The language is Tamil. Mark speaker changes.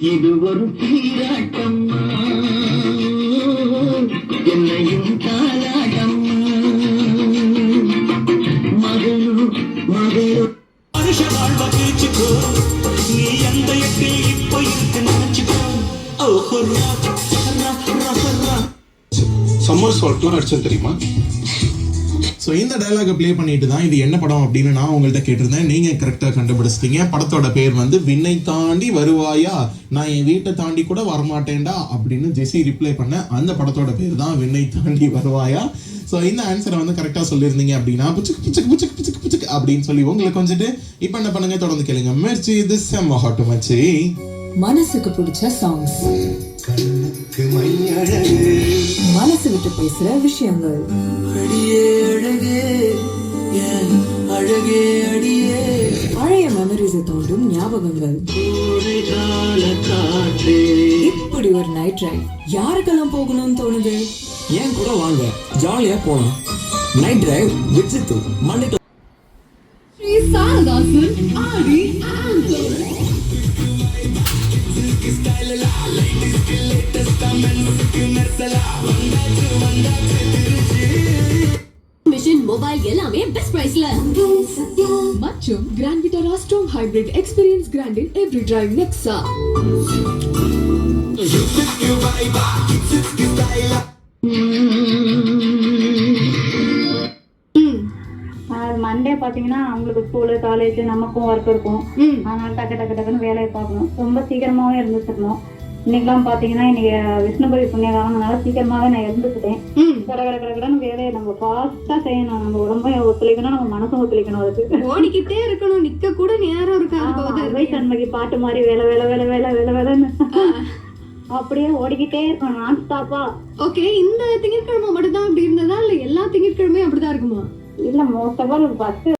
Speaker 1: இது ஒரு சீராட்டம்மா, என்னையும் தாலாட்டம்மா, மகளோ மகளோ
Speaker 2: மனுஷ வாழ்வ கிழிச்சுக்கோ, நீ எந்த எட்டில் இப்போ இருக்கு நினைச்சுக்கோ.
Speaker 3: சம்மர் சால்ட்லாம் அடிச்சது தெரியுமா?
Speaker 4: ஸோ இந்த டயலாகை ப்ளே பண்ணிட்டு தான் இது என்ன படம் அப்படின்னு நான் உங்கள்கிட்ட கேட்டிருந்தேன். நீங்கள் கரெக்டாக கண்டுபிடிச்சிட்டீங்க. படத்தோட பேர் வந்து விண்ணை தாண்டி வருவாயா, நான் என் வீட்டை தாண்டி கூட வரமாட்டேன்டா அப்படின்னு ஜெஸி ரிப்ளை பண்ண அந்த படத்தோட பேர் தான் விண்ணை தாண்டி வருவாயா. ஸோ இந்த ஆன்சரை வந்து கரெக்டாக சொல்லியிருந்தீங்க அப்படின்னா புச்சுக்கு புச்சுக்கு புச்சுக்கு புச்சுக்கு புச்சுக்கு அப்படின்னு சொல்லி உங்களுக்கு வந்துட்டு இப்போ என்ன பண்ணுங்க, தொடர்ந்து கேளுங்க. மெர்ச்சி இது செம்ம ஹாட்டு மச்சி.
Speaker 5: மனசுக்கு பிடிச்ச சாங்ஸ், மனசு விட்டு பேசுற விஷயங்கள், பழைய மெமரிஸை தோன்றும் ஞாபகங்கள். இப்படி ஒரு நைட் டிரைவ் யாருக்கெல்லாம் போகணும்னு தோணுது?
Speaker 6: ஏன் கூட வாங்க, ஜாலியா போலாம். Night drive with Sidhu, Monday to
Speaker 5: Sri சாரதாசன் ஆடி ஆந்தம்.
Speaker 7: மிஷன் மொபைல் எல்லாமே பெஸ்ட் பிரைஸ்ல
Speaker 5: மற்றும் Grand Vitara strong hybrid experience grand in every drive Nexa.
Speaker 8: Monday பாத்தீங்கன்னா அவங்களுக்கு ஸ்கூலு காலேஜ் நமக்கும் ஒர்க் இருக்கும். அதனால டக்கு டக்கு டக்குன்னு வேலையை பார்க்கணும். ரொம்ப சீக்கிரமாவே இருந்துச்சிடணும். இன்னைக்கெல்லாம் பாத்தீங்கன்னா இன்னைக்கு விஷ்ணுபுரி புண்ணியகாலம்னால சீக்கிரமாவே நான் இருந்துக்கிட்டேன். கடகடன்னு வேலையை நம்ம ஃபாஸ்டா செய்யணும். நம்ம உடம்பை ஒத்துழைக்கணும், நம்ம மனசும் ஒத்துழைக்கணும். அதுக்கு
Speaker 7: ஓடிக்கிட்டே இருக்கணும், நிக்க கூட நேரம் இருக்காது.
Speaker 8: தன்மைக்கு பாட்டு மாதிரி வேலை வேலை வேலை வேலை வேலை வேலைன்னு அப்படியே ஓடிக்கிட்டே இருக்கணும் நான் ஸ்டாப்பா.
Speaker 7: ஓகே, இந்த திங்கட்கிழமை மட்டும் தான் அப்படி இருந்ததா இல்ல எல்லா திங்கட்கிழமையும் அப்படிதான் இருக்குமா?
Speaker 8: இல்ல மோஸ்ட் ஆஃப் ஆல் பஸ்